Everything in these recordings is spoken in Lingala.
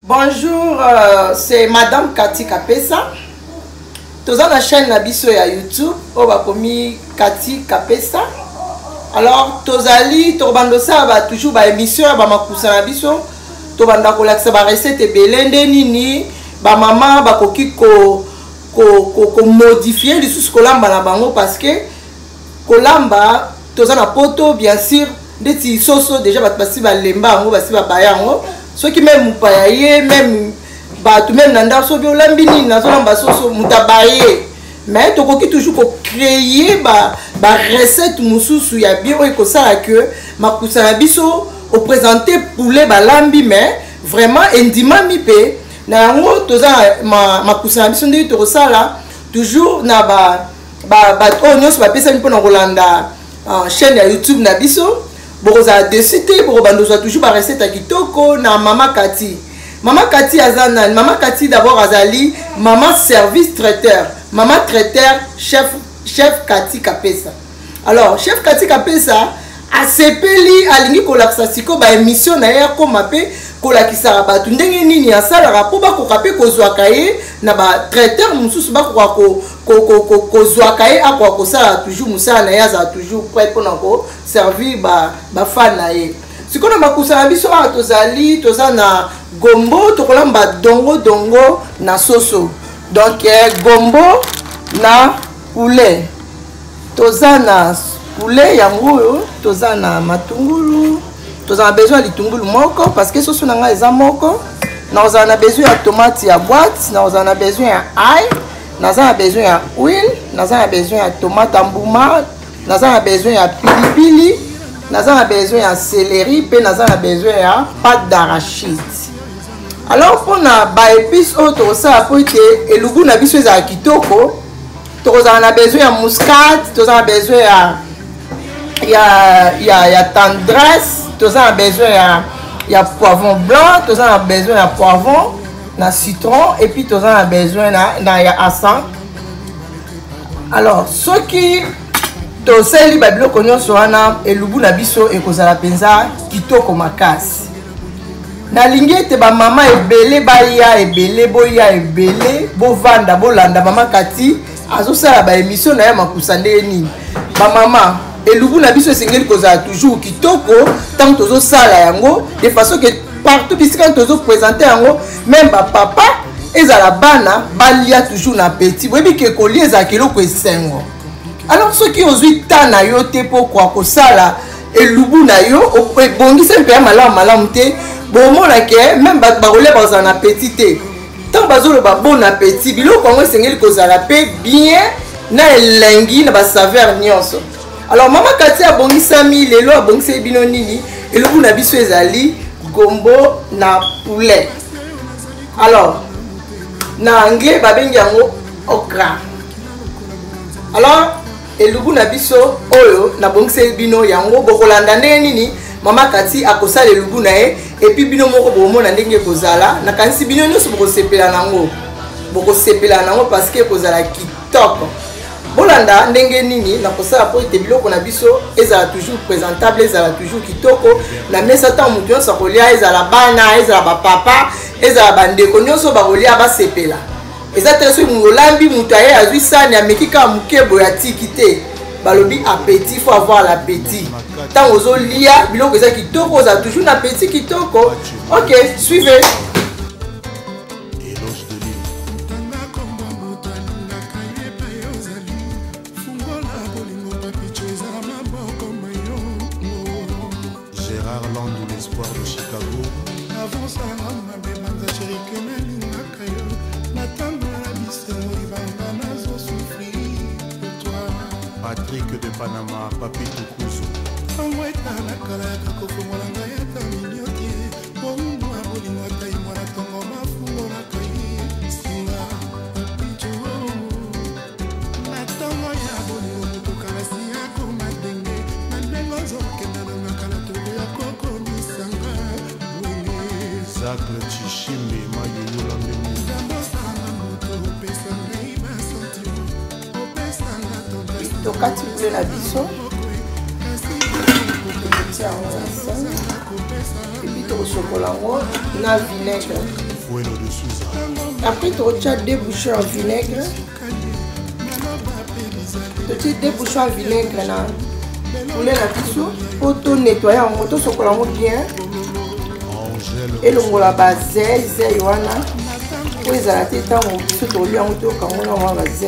Bonjour, c'est Madame Cathy Kapesa. Tous dans la chaîne Nabiso ya YouTube, on va commis Cathy Kapesa. Alors, tous ali, tous bandosa va toujours ba émission ba makusa Nabiso. Tous banda ko laksa ba recette belende nini, ba maman ba koki ko modifier les sous kolamba na bango parce que kolamba tous na poto bien sûr ndeti soso déjà ba pasi ba lemba ngo basi ba bayango. Ceux qui même payaye même tout même nanda so bi olambini na so lamba soso mutabaye mais to koki toujours ko créer ba recette mususu ya bien ko ça que makusa na biso au présenter poulet ba lambi mais vraiment endima mi pe na ngo toza makusa na biso ndi to sala toujours na ba onyos ba pesa mpona kolanda chaîne ya YouTube na biso. Boza décidé pour bandoza toujours ba recette à kitoko na Mama Cathy. Mama Cathy azana, Mama Cathy d'abord azali maman service traiteur, maman traiteur chef Cathy Kapesa. Alors chef Cathy Kapesa a sepeli alingi kolakisa siko ba émission na ya ko mape kolakisa batu ndenge nini ya sala rapo ba ko kape ko zwakaye na ba traiteur mususu ba ko zwakaye akwa ko sala toujours musala na ya za toujours prêt pour ko servir ba fan na ye. Sikono makusa na biso a tozali tozana gombo tokolamba dongo na soso. Donc gombo na poulet. Tozana poulet yango tozana matungulu. Tozana besoin de litungulu moko parce que soso nanga eza moko. Nous avons besoin de tomates à boîte, nous avons besoin d'ail, nous avons besoin d'huile, nous avons besoin de tomates en bouma, nous avons besoin de pilipili, nous avons besoin de céleri, et nous avons besoin de pâte d'arachide. Alors pour les épices autres, pour que le goût n'a besoin de kitoko, nous avons besoin de muscade, nous avons besoin de tendresse, nous avons besoin il y a poivron blanc, tous on a besoin de poivron, de citron et puis tous on a besoin de assan. Alors, ceux qui tous les babilo konyo soana et lubu na biso et kozala penza kitoko makasi. Na lingi te ba mama ebele ba ya ebele boya ebele bo vanda bo landa Mama Cathy azosala ba émission na ya makusande nini. Ba mama et lubu na biso sengeli kozala toujours kitoko tant tozo sala yango de façon que partout puisque quand tozo présenter yango même ba papa ezala bana balia toujours na petit boyebi ke kolia za keloko esengo. Alors ceux qui ozui tana yo te pourquoi ko sala et lubu na yo bongi sempe malamu te bomona ke même ba kolia ba na petit te tant bazolo ba bon appétit biloko ngo sengeli kozala pe bien na elengi na ba saveur nyonso. Alors Mama Cathy a bongisami lelo a bongise bino nini et le na biso ezali gombo na poulet. Alors na anglais ba bengi yango okra. Alors et le na biso oyo na bongise bino yango bokolanda ndenge nini Mama Cathy akosala le lubu na e et puis bino moko bomona ndenge kozala na kanisi bino nyonso bokosepela nango parce que kozala kitoko. Bolanda ndenge nini na kosala po ete biloko na biso ezala toujours présentable, ezala toujours kitoko na mesa ta mutu nyonso akolia ezala bana ezala ba papa ezala bandeko nyonso bakolia basepela. Eza te so mulambi mutu aye azwi sani ameki ka mukebo ya tiki te balobi appétit, faut avoir l'appétit. Tant ozolia biloko eza kitoko oza toujours na appétit kitoko. OK, suivez. L'espoir de Chicago. Avant ça, Patrick de Panama, Papi Tukuzu. Zacle Chishimbe, Mayo Yolambe. Tokati poulet na biso. Et puis au chocolat na vinaigre. Fuelo de Souza. Après, tu as deux bouchées en vinaigre. Tu as deux bouchées en vinaigre. Poulet la pisou. Pour tout nettoyer, on va chocolat bien. Et le mot la base, c'est Yohana. Pour les arrêter, tant on se trouve en auto quand on a un base.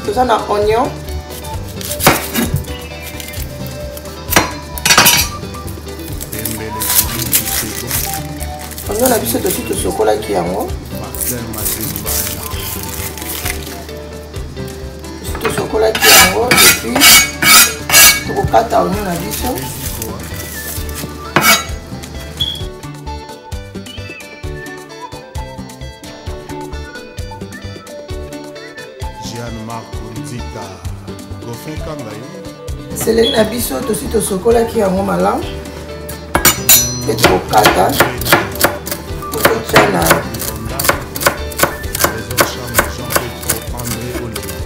Tout ça dans oignon. Oignon la bise aussi de chocolat qui est en haut. Le chocolat qui est en haut et puis tu recates oignon la bise. C'est le nabiso aussi de chocolat qui est en malam. Et tu recates pour que tu aies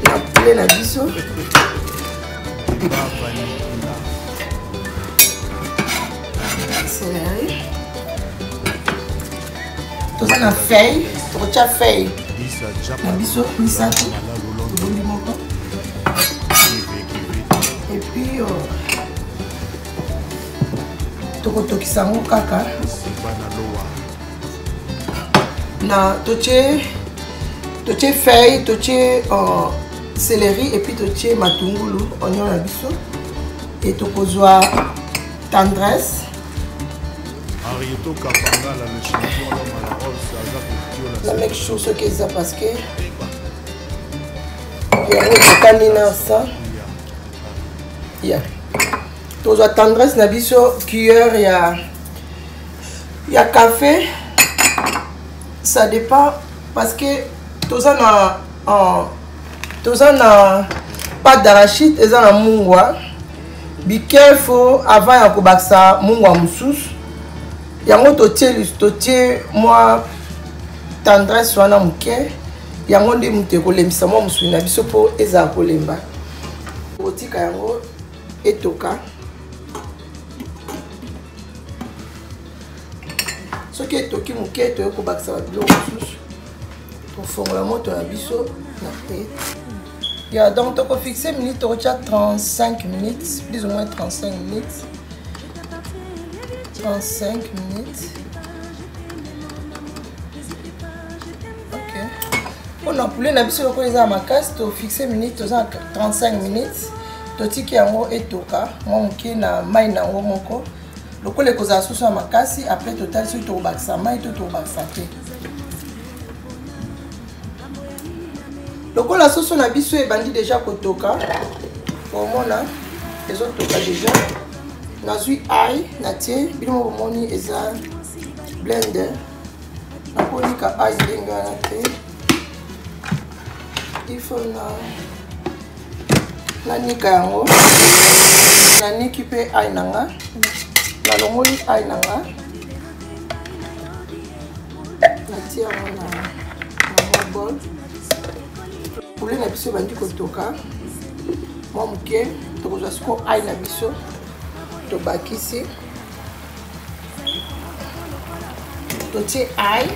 la poulet nabiso. Céleri. Tout ça dans feuille. Tu retiens feuille. Nabiso, misato. Et puis, tokotokisa ngo kaka na toche feuille, toche céleri et puis toche matungulu, oignon na biso et tokozwa tendresse. La même chose que ça parce que il y a un canina ça. Yeah. Tous à tendresse na biso cuillère il y a café, ça dépend parce que tous en pâte d'arachide et en mungwa. Be careful avant ya kobaksa mungwa mususu. Yango totie moi tendresse wana muke. Yango ndi mute kolemisa mo musu na biso po eza kolemba. Otika yango etoka. Ce qui est toki muke to ko baksa ba bilo mususu. Pour fongola moto na biso na pe. Ya donc to ko fixer minute to 35 minutes, plus ou moins 35 minutes. 35 minutes. OK. On a poulet na biso ko eza makasi to fixer minute to 35 minutes. Totiki yango etoka moke na mai na ngo moko lokole koza susu ya makasi après total sur to baksa mai to baksa te lokola susu na biso e bandi déjà kotoka omona ezo toka déjà na zui ai na tie bilimo bomoni eza blender na kolika ai denga na te il faut na nika yango na niki pe ai nanga na longoli ai nanga na tia na bol poulet na biso bandi kotoka mwa muke tokozwa siko ai na biso tobakisi totie ai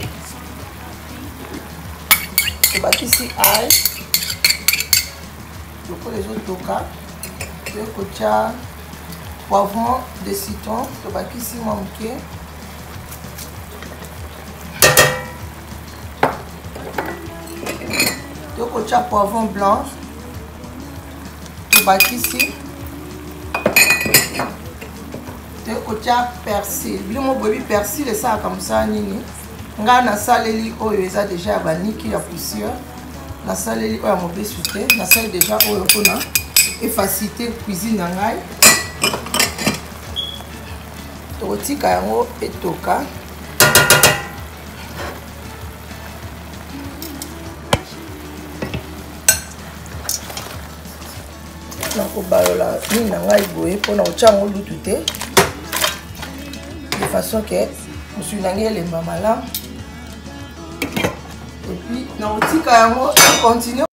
tobakisi ai lokola ezotoka tokotia poivron de citron tobakisi mwa muke tokotia poivron blanc tobakisi tokotia persil bilimo boyebi persil esalaka mosala nini ngai nasaleli oyo eza deja ya baniki ya poussière nasaleli oyo ya mobesu te nasali deja oyo mpona efacilité cuisine na ngai tokotika yango etoka nakobalola nini na ngai boye mpona kotia yango lutu te de façon ke mosuni na ngai elemba malamu epuis nakotika yango continue.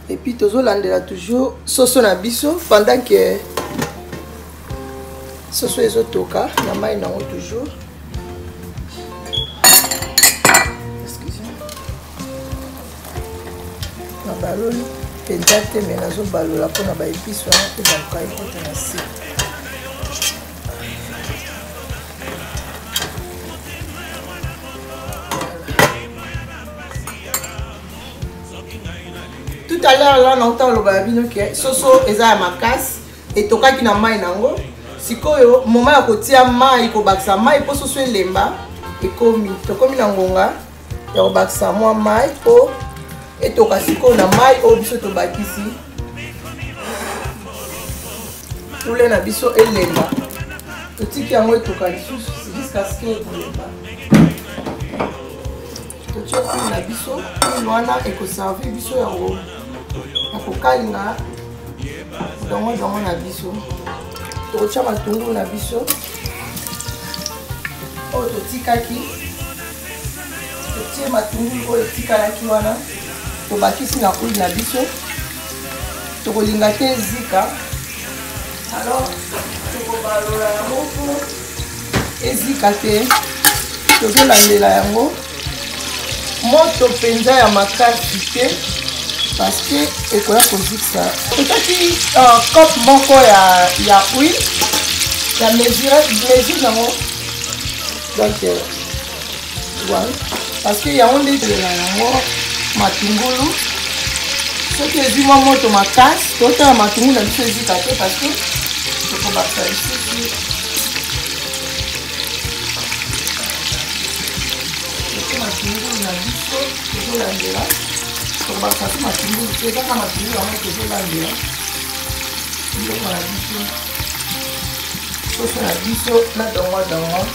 Et puis tozolandela toujours soso na biso pendant que soso ezotoka na mai nango toujours. Excusez-moi. Na baloli penza te me nazobalola mpona baepice wana mpe baluka ekota na se. Tout à l'heure là on entend le babino que soso eza ya makasi etokaki na mai nango sikoyo moment ya kotia mai kobakisa mai po soso elemba ekomi tokomi na ngonga ya kobakisa mwa mai po etoka sikoyo na mai oyo biso tobakisi ule na biso elemba totiki yango etoka lisusu jusqu'à ce que ekolemba totia huile na biso huile wana ekoservi biso yango akokalinga dongo na biso tokotia matungulu na biso oyo totikaki totie matungulu oyo etikalaki wana tobakisi na huile na biso tokolinga te ezika alors tokobalola yango po ezika te tozolandela yango moto mpenza ya makasi te parce que ekoya kozikisa totaki cope moko ya huile ya mesure nango donc voilà parce que yango nde tolela yango matungulu soki ezwi mwa moto makasi totala matungulu na biso ezika te parce que tokobakisa lisusu matungulu na biso tozolandela tokobakisa te matungulu te kaka matungulu yango tozolandela biloko na biso soso na biso na dongo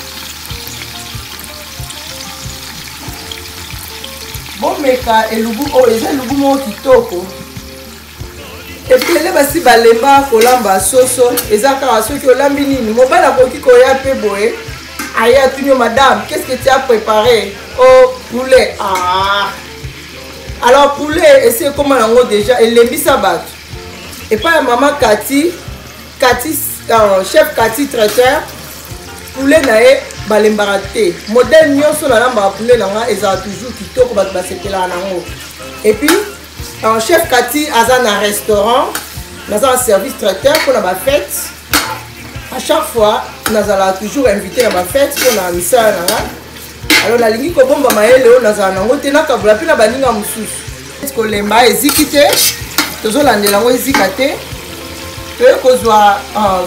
bomeka elubu oyo eza elubu moko kitoko ebele basi balemba kolamba soso eza kaka soki olambi nini mobali akoki koya mpe boye aya tunio madame qu'est-ce que tu as préparé oh poulet alors poulet esi ekoma nango déjà elembisa bato epai ya mama Kati chef Kati traiteur poulet na ye balembaka te modèle nyonso nalambaka poulet nanga ezala toujours kitoko bato basepelaka nango et puis chef Kati aza na restaurant naza na service traiteur mpona bafete à chaque fois nazala toujours invité na bafete mpona misala nanga alors nalingi kobomba mayele oyo nazala nango te nakabula mpe na baninga mosusu kolemba eziki te tozolandela yango ezika te toye kozwa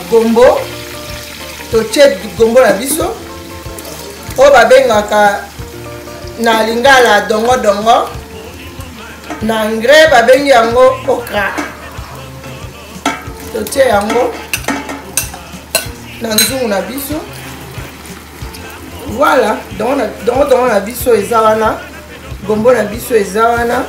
gombo totie gombo na biso oyo babengaka na lingala dongo na ngre babengi yango okra totie yango na nzungu na biso voilà dongo na biso eza wana gombo na biso eza wana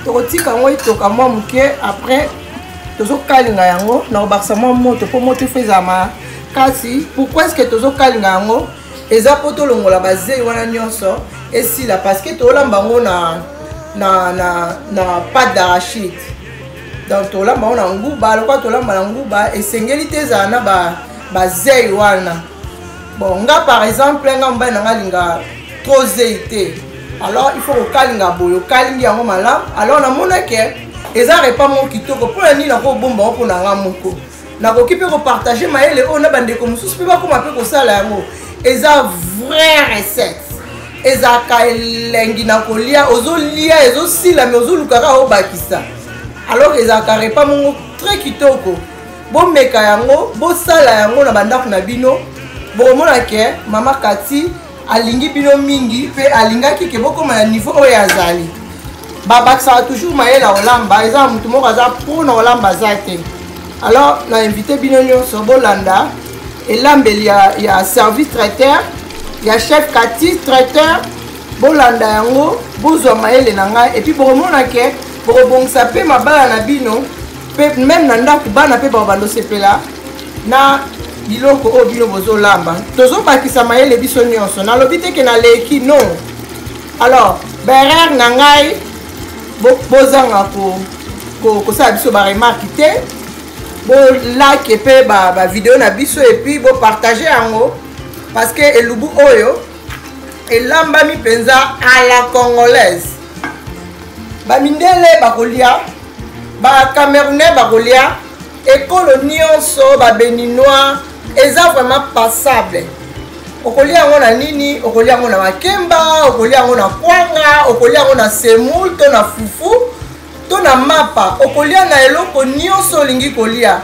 tokotika yango etoka mwa moke après tozokalinga yango na kobakisa mwa moto mpo moto efo ezala makasi pourquoi est-ce que tozokalinga yango eza mpo tolongola bazei wana nyonso esila parce que tolamba yango na pâte d'arachide donc tolamba yango na nguba lokwa tolamba na nguba esengeli te ezala na bazei wana bon nga par exemple nga mobali nanga alinga trop zei te alors il faut kokalinga boye okalingi yango malamu alors namonaki eza repas moko kitoko mpona nini nakobomba ngo mpona nga moko nakoki mpe kopartage mayele oyo na bandeko mosusu mpe bakoma mpe kosala yango eza vraie recette ezalaka elengi na kolia ozolia ezosila me ozolukaka obakisa alors ezalaka repas moko très kitoko bomeka yango bosala yango na bandako na bino bokomonaki mama Kati alingi bino mingi mpe alingaki ke bokoma na niveau oyo azali babakisaka toujours mayele olamba eza motu moko aza mpona olamba aza te alors na invité bino nyonso bolanda elambeli ya service traiteur ya chef Kati traiteur bolanda yango bozwa mayele na ngai epuis bokomonake bokobongisa mpe mabala na bino mpe meme na ndako bana mpe bakobandosepela na biloko oyo bino bozolamba tozobakisa mayele biso nyonso nalobi te ke naleki non alors berere na ngai bozanga kosala biso baremarke te bolike mpe bavideo na biso epuis bopartage yango parce que elubu oyo elambami mpenza à la congolaise bamindele bakolia bacamerounais bakolia ekolo nyonso babéninois eza vraiment passable okolia yango na nini okolia yango na makemba okolia yango na kwanga okolia yango na semoule to na fufu to na mapa okolia na eloko nyonso olingi kolia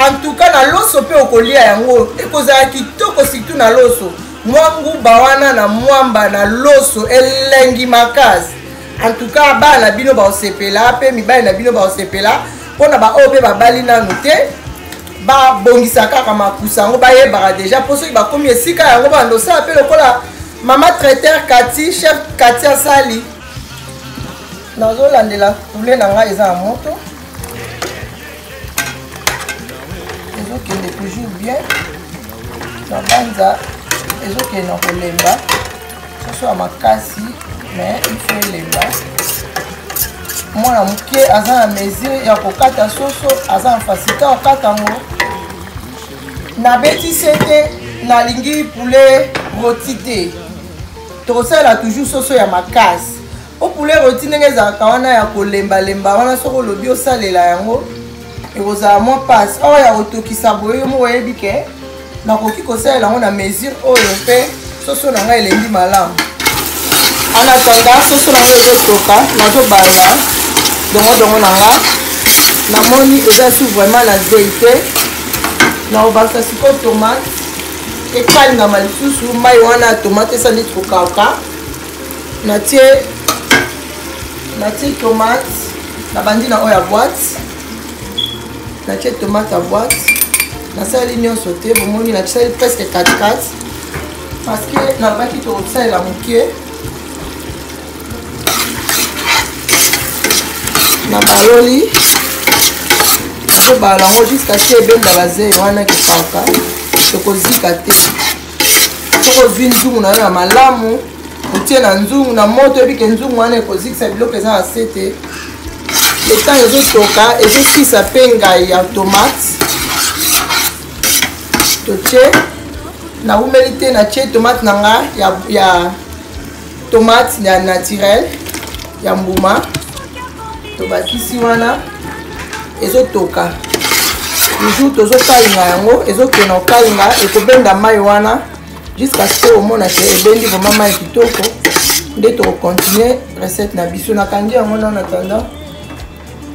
en tout cas na loso mpe okolia yango ekozala kitoko surtout na loso mwa nguba wana na mwamba na loso elengi makasi en tout cas bana na bino baosepela mpe mibali na bino baosepela mpona baoyo mpe babali nanu te babongisa kaka makusa yango bayebaka deja mpo soki bakomi esika yango bandosala mpe lokola mama traiteur Kati chef Kati asali nazolandela poulet na ngai eza ya moto ezokende toujours bien na banza ezokende na kolemba soso ya makasi mais il faut elemba mwana moke aza na mesure ya kokata soso aza na facilité kokata yango nabetisi ete nalingi poulet roti te tokosalela toujours soso ya makasi o poulet roti ndenge ezalaka wana ya kolembalemba wana soki olobi osalela yango ekozala mwa passe oyo ya kotokisa boye yo moko oyebi ke nakoki kosalela yango na mesure oyo mpe soso na ngai elengi malamu. En attendant soso na ngai ezotoka nazobala dongo na nga namoni eza su vraiment na zei te nakobakisa sikoyo tomate ekalingama lisusu mai wana ya tomate esa neti kokauka natie tomate nabandi na oyo ya boîte natie tomate ya boîte nasaleli nyonso te bomoni natisali presque 4 parce que nabaki tokosalela moke na baloli nazobala yango jusqu'à ce ebenda bazei wana ekokauka tokozika te soko ozwi nzungu na yo ya malamu otie na nzungu na moto ebike nzungu wana ekozikisa biloko eza na se te le temps ezotoka ezokisa mpe ngai ya tomate totie naumeli te natie tomate na nga ya tomate ya naturel ya mbuma tobakisi wana ezotoka toujours tozokalinga yango ezokena kokalinga ekobenda mai wana jusqu'à ce que omona ke ebendi vraiment mai kitoko nde tokocontinue recette na biso nakangi yango na attendant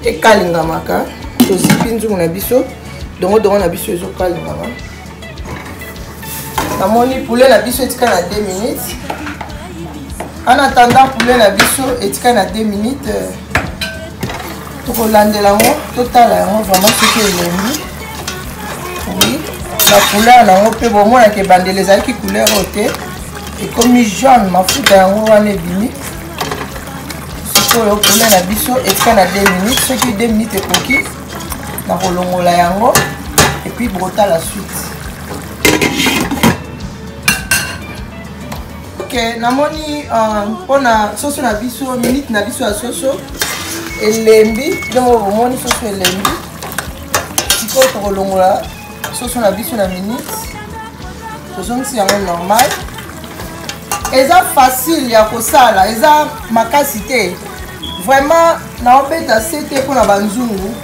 ekalingamaka tozipi nzungu na biso dongo na biso ezokalingama namoni poulet na biso etika na 2 minutes en attendant poulet na biso etika na 2 minutes tokolandela yango totala yango vraiment soki elengi oui la couleur nango mpe bomonaka ebandela ezalaki couleur oyo te ekomi jaune mafuta yango wana ebimi sikoyo poulet na biso etika na 2 minutes soki 2 minutes ekoki na kolongola yango epuis botala suite. Ok namoni mpona soso na biso minute na biso ya soso elembi ndengo bomoni soso elembi sikoyo tokolongola soso na biso na minute tozongisi yango normal eza facile ya kosala eza makasi te vraiment naobeta se te mpona banzungu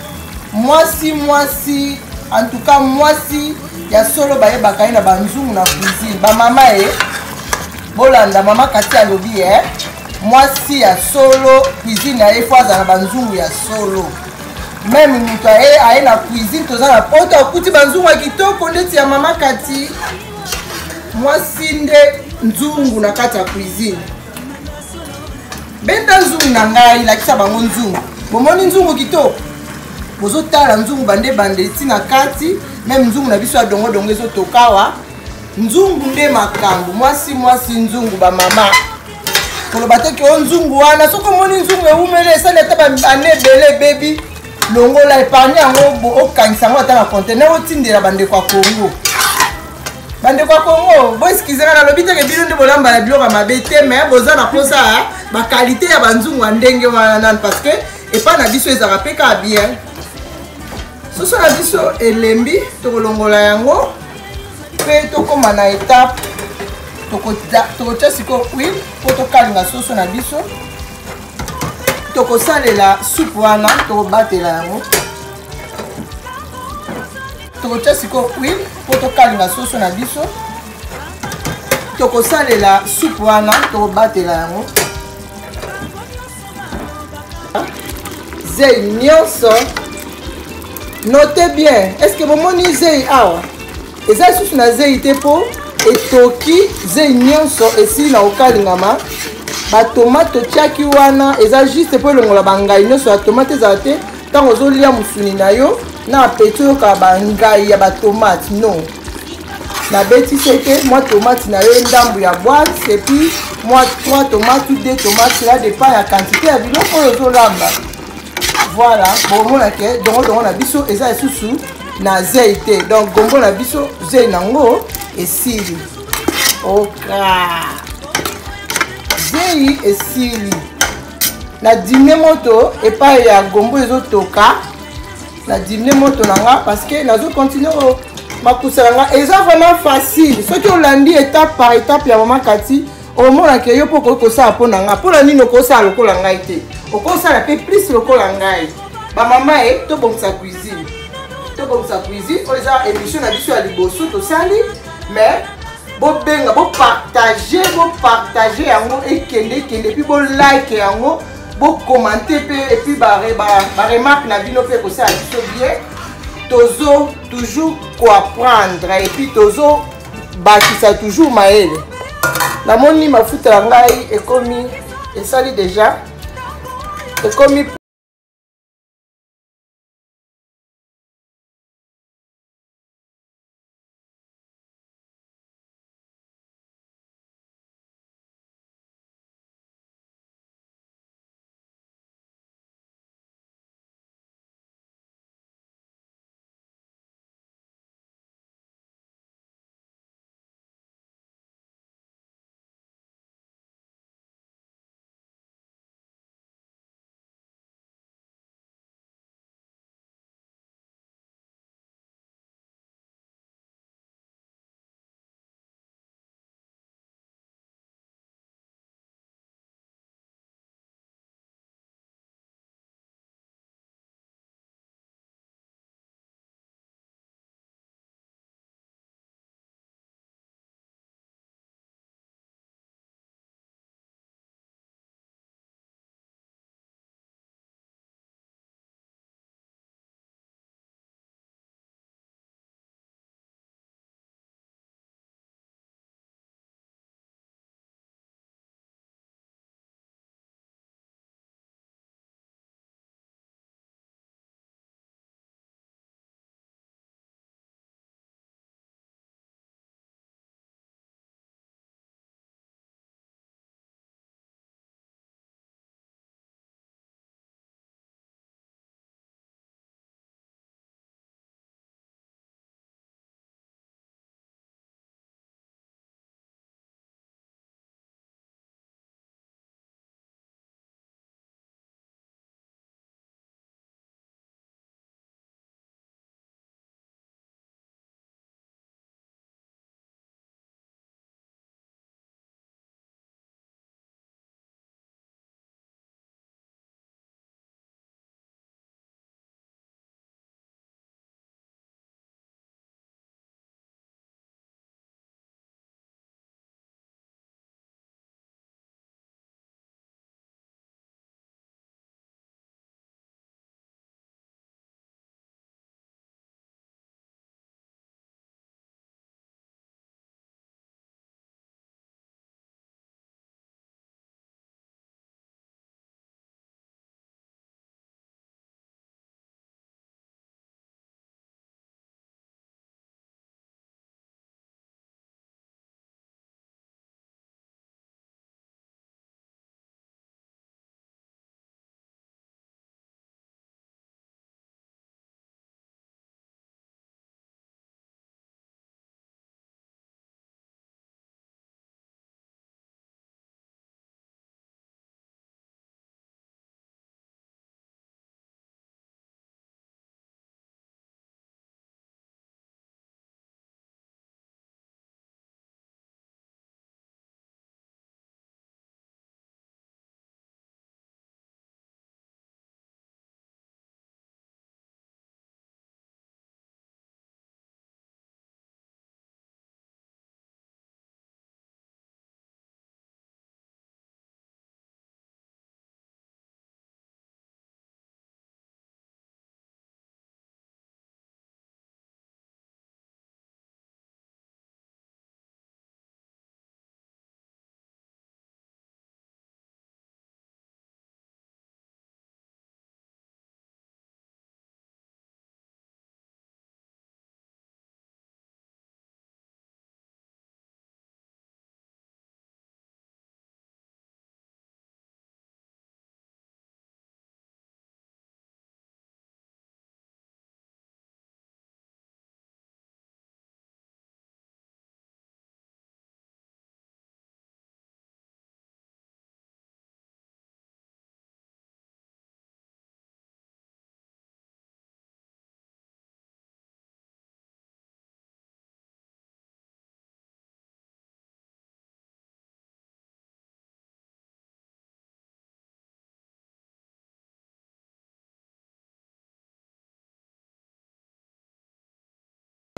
mwasi en tout cas mwasi ya solo bayebaka ye na banzungu na cuisine bamama ye bolanda mama kati alobi mwasi ya solo cuisine na ye fo aza na banzungu ya solo même moto aye na cuisine toza na poto akuti banzungu ya kitoko ndeti ya mama kati mwasi nde nzungu na kati ya cuisine benda nzungu na ngai lakisa bango nzungu bomoni nzungu kitoko bozotala nzungu bande tina kati même nzungu na biso ya dongo ezotokawa nzungu nde makambo mwasi nzungu bamama koloba te ke o nzungu wana soki omoni nzungu eumele esali ata bane ebele bebi longola epargne yango okangisa yango ata na contener otindela bandeko ya kongo boeskizanga nalobi teke bino nde bolambala biloko ya mabe te me boza na mposa bakalite ya banzungu ya ndenge wana nani parce que epa na biso ezaka mpe kaka bien soso na biso elembi tokolongola yango mpe tokóma na étape tokotia sikoyo huile mpo tokalinga soso na biso tokosalela soupe wana tokobatela yango tokotia sikoyo huile mpo tokalinga soso na biso tokosalela soupe wana tokobatela yango zei nyonso note bien est ce que bomoni zei awa eza lisusu na zei te mpo etoki zei nyonso esili na kokalingama batomate totiaki wana eza juste mpo elongola bangai nyonso ya tomate ezala te ntango ozolia mosuni na yo na apeti oyokaka bangai ya batomate non nabeti seke mwa tomate na yo ndambu ya boîte epuis mwa 3 tomates ou 2 tomates cela dépend ya quantité ya biloko oyo ozolamba voilà bomonake dongo na biso eza lisusu na zei te donc gombo na biso zei nango esili oka zei esili na dimine moto epai ya gombo ezotoka na dimine moto na nga parce que nazocontinue makusala nga eza vraiment facile soki olandi étape par étape ya mama kati omonake yo mpo okoki kosala mpo na nga mpona nini okosala lokola ngai te okosala mpe plus lokola ngai bamama tobongisa cuisine tokobisa cuisine oyo eza émission na biso ya liboso tosali mais bobenga bopartage yango ekende epi bolike yango bokommente mpe epuis baremarque na bino mpe kosala biso bien tozo toujours koapprendre epuis tozo bakisa toujours mayele namoni mafuta ya ngai ekomi esali déjà ekomi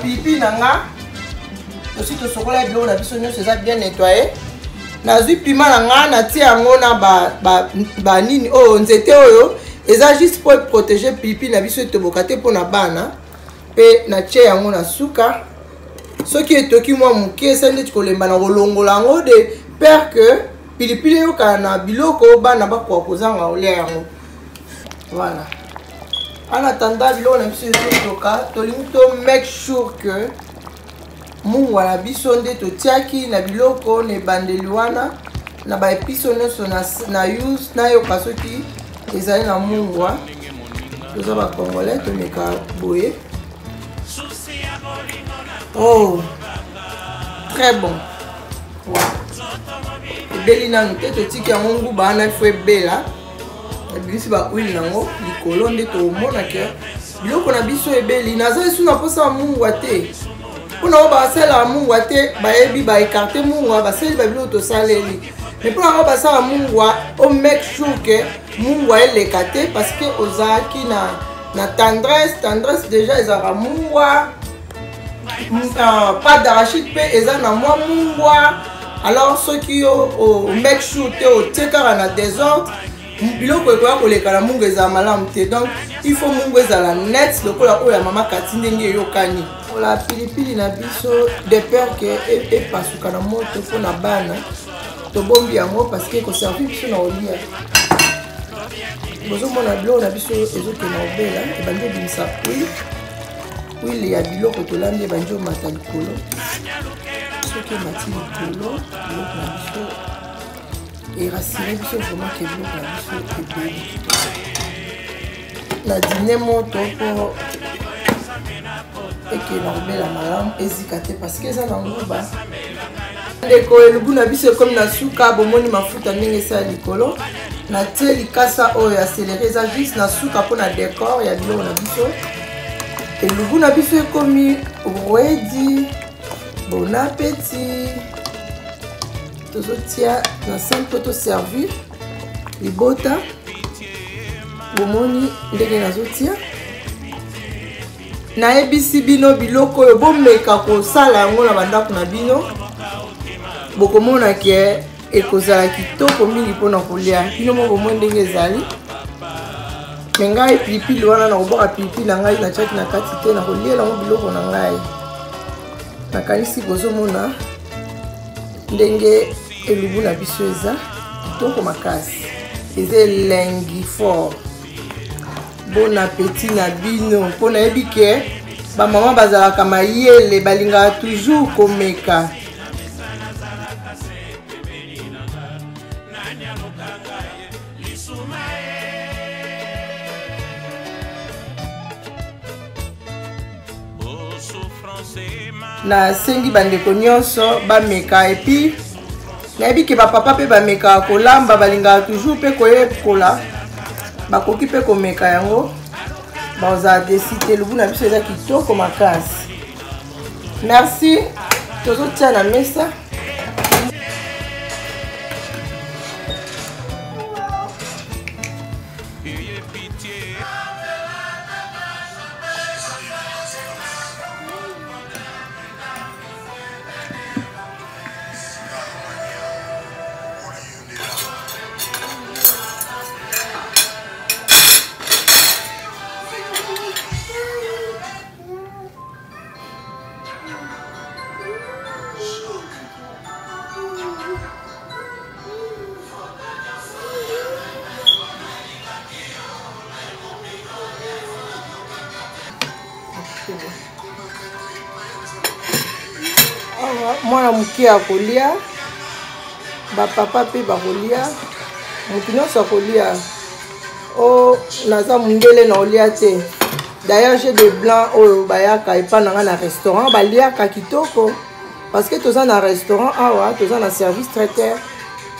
pipi nanga aussi to sokola biloko na biso nyonso eza bien nettoyé nazwi pima nanga natie yango na ba nini oyo nzete oyo eza juste pour protéger pipi na biso etoboka te mpona bana mpe natie yango na suka soki etoki mwa moke esa ndeti kolemba na kolongola yango de peur que pilipili eyokana na biloko bana bakoka kozanga kolia yango voilà en attendant biloko na biso ezotoka tolingi to make sure que mungwa na biso nde totiaki na biloko na ebandeli wana na baepiso nyonso na use nayoka soki ezali na mungwa toza bacongolais tomeka boye. Oh très bon ebeli nanu te totiki yango nguba wana ifo ebela ebimisi bahuile nango likolo nde tomona ke biloko na biso ebeli naza esu na mposa ya mungwa te mpona ngo basalaka mungwa te bayebi baekarte mungwa basali babiloko tosaleli mais mpona ngo basala mungwa o make sure ke mungwa eleka te parce que ozalaki na tendresse déjà ezalaka mungwa pas d'arachide mpe eza na mwa mungwa alors soki o make sure te otie kaka na désordre biloko ekoya koleka na mungu ezala malamu te donc il faut mungu ezala net lokola oyo ya mama kati ndenge eyokani ola pilipili na biso de peur ke epasuka na moto mpona bana tobombi yango parce que ekoservi biso na olia bozomona biloko na biso ezokena obela ebandi obimisa huile ya biloko tolandi ebandi omata likolo soki emati likolo biloko na biso erasire biso vraiment ke biloko na biso ebeli na dine moto mpo ekena obela malamu ezika te parce que eza na nguba ndeko elubu na biso ekomi na suka bomoni mafuta ndenge esa ya likolo natie likasa oyo ya céleri eza juste na suka mpona décor ya biloko na biso elubu na biso ekomi redi bon appétit tozotia na sani mpo toservir libota bomoni ndenge nazotia nayebisi bino biloko oyo bomeka kosala yango na bandako na bino bokomona ke ekozala kitoko mingi mpona kolia bino mo bomoni ndenge ezali me ngai pilipili wana na koboka pilipili na ngai natiaki na kati te na koliela yango biloko na ngai nakanisi bozomona ndenge elubu na biso eza kitoko makasi eza elengi fort. Bon appétit na bino mpo nayebi ke bamama bazalaka mayele balingaka toujours komeka nasengi bandeko nyonso bameka epi nayebi ke bapapa mpe bameka kolamba balingaka toujours mpe koyekola bakoki mpe komeka yango bazala desite elubu na biso eza kitoko makasi. Merci tozotia na mesa mwana moke akolia bapapa mpe bakolia motu nyonso akolia o naza mondele na olia te. D'ailleurs j'ai des blancs oyo bayaka epa nanga na restaurant baliaka kitoko parce que toza na restaurant awa toza na service traiteur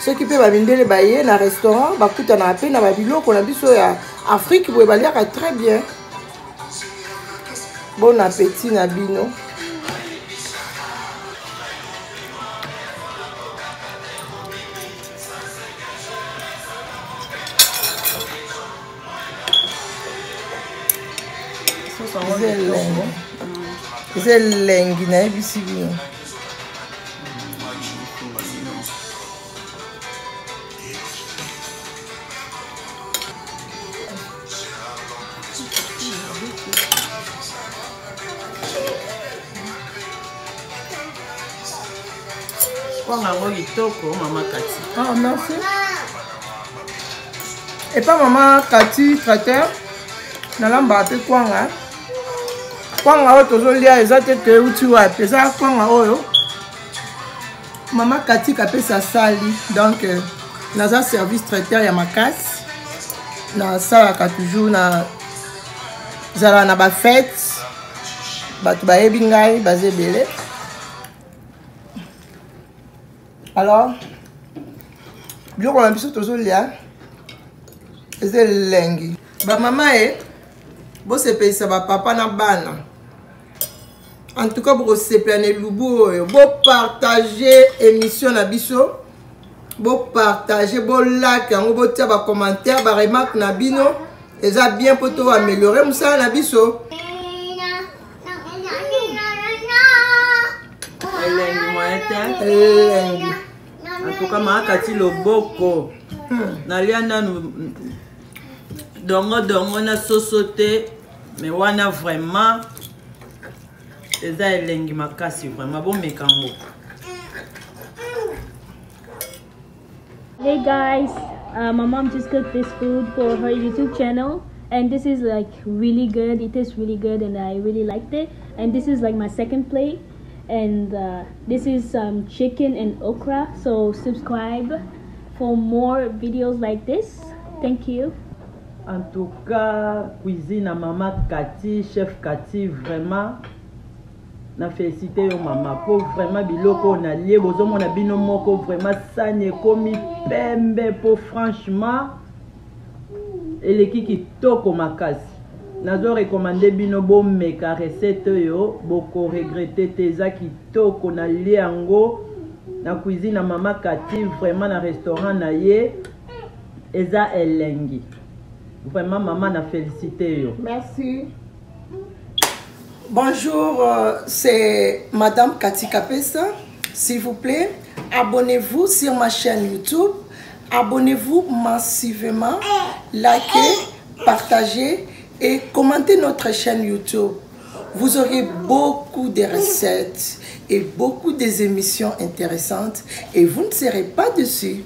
soki mpe bamindele baye na restaurant bakutanaka mpe na babiloko na biso ya Afrique boye baliaka très bien. Bon appétit na bino. C'est l'engine ici. Maman Cathy. Ah, merci. Et pas maman Cathy, traiteur. Dans l'embarqué Kwanga. Kwanga, tozolia, exacte, où tu vas. Pesa Kwanga, oh. Maman Cathy, capé sa sali. Donc, dans un service traiteur, il y a ma casse. Dans ça, il y a toujours na fête. Tu vas ebingai, basé belé. Alors, bien qu'on a vu tout ça, c'est lengi. Maman bon c'est payé ça papa na bana. En tout cas pour se planer lubu, bon partager émission na biso, bon partager, bon like, bon tia ba commentaire, ba remarque na bino, et ça bien pour toi améliorer musa na biso. Lengi. En tout cas, ma Cathy Loboko. Nalia nanu dongo na sosote, mais wana vraiment eza elengi makasi vraiment bon mekango. Hey guys, my mom just cooked this food for her YouTube channel, and this is like really good. It tastes really good, and I really liked it. And this is like my second plate. And this is chicken and okra, so subscribe for more videos like this. Thank you. En tout cas, cuisine à maman Cathy, chef Cathy, vraiment na félicité yo maman pour vraiment biloko na lié bozo mona bino moko vraiment ça ne komi pembe pour franchement eleki kitoko makasi. Nazo recommander bino bo meka recette yo boko regretter teza kitoko na liango na cuisine na maman Cathy vraiment na restaurant na ye eza elengi vraiment maman na félicité yo. Merci. Bonjour, c'est Madame Cathy Kapesa. S'il vous plaît, abonnez-vous sur ma chaîne YouTube. Abonnez-vous massivement, likez, partagez et commentez notre chaîne YouTube. Vous aurez beaucoup de recettes et beaucoup d'émissions intéressantes et vous ne serez pas dessus.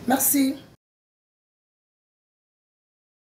Merci.